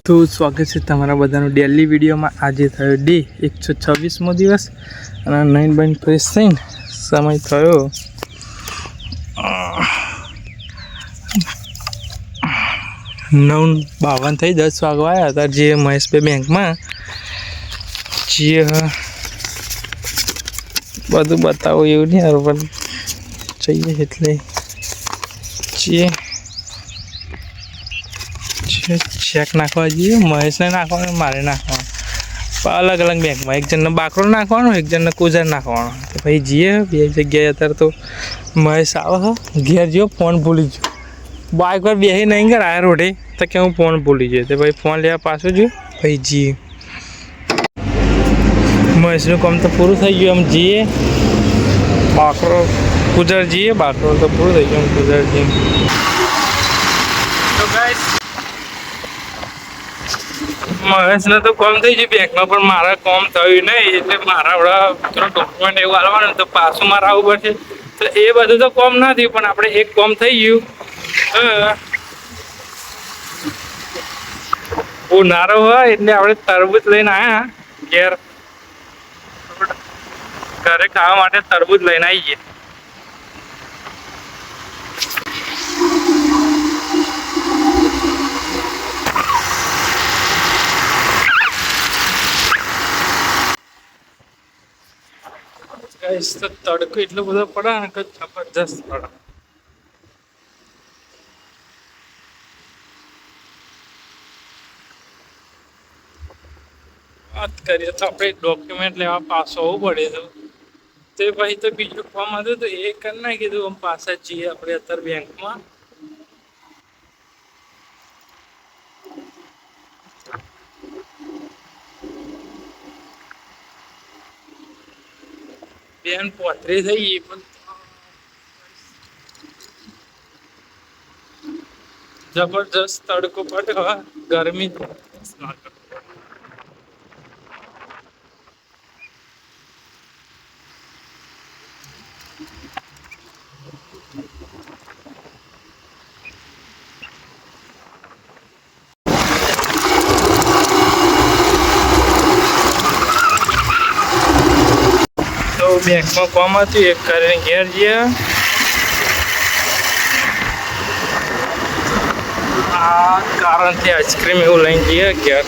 તો સ્વાગત છે તમારા બધાનું ડેલી વિડીયોમાં। આજે થયો ડે 126મો દિવસ અને નાઇન બાઇન ફ્રેશ થઈને સમય થયો 9:52 થઈ 10 વાગવા આવ્યા હતા। જે મહેશભાઈ બેંકમાં જે બધું બતાવો એવું નહીં યાર, પણ જઈએ એટલે જે ચેક નાખવા જઈએ। મહેશને નાખવાનું, મારે નાખવાનું, અલગ અલગ બેંકમાં। એક જણને બાકરો નાખવાનો, એક જણને કુઝર નાખવાનો। તો ભાઈ જઈએ બે જગ્યાએ। અત્યારે તો મહેશ આવે ઘેર જેવો ફોન ભૂલી ગયો, બાઇક પર બેસી નહીં કરાયા રોડે તો કે હું ફોન ભૂલી ગયો। તો ભાઈ ફોન લેવા પાછું જોયું ભાઈ જઈએ। મહેશનું કામ તો પૂરું થઈ ગયું। આમ જઈએ બાકરો કુઝર જઈએ, બાકરો તો પૂરું થઈ ગયું, કુઝર જઈએ। તો ગાઈસ મહેશને તો કામ થઈ ગયું બેંકમાં, પણ મારા કામ થયું નહીં। એટલે મારા થોડા ડોક્યુમેન્ટ એવું આવવાનું, તો પાછું મારે આવવું પડશે। તો એ બધું તો કામ ના થયું, પણ આપણે એક કામ થઈ ગયું। ઉનાળો હોય એટલે આપણે તરબૂચ લઈને આવ્યા ઘેર, ઘરે ખાવા માટે તરબૂચ લઈને આવી ગયા। તો તડકો એટલો બધો પડે ને કે જબરજસ્ત પડે। વાત કરીએ તો આપણે ડોક્યુમેન્ટ લેવા પાછો આવવું પડે તો તે ભાઈ તો બીજું ફોર્મ હતું તો એ કરી ના કીધું આમ પાછા જઈએ આપણે અત્યારે બેંકમાં। બેન પોતરી થઈ ગઈ, પણ જબરજસ્ત તડકો પડે, ગરમી બેંકમાં કામ હતું એક કરીને ઘેર જઈએ। આ કારણથી આઈસ્ક્રીમ એવું લઈને જઈએ ઘેર।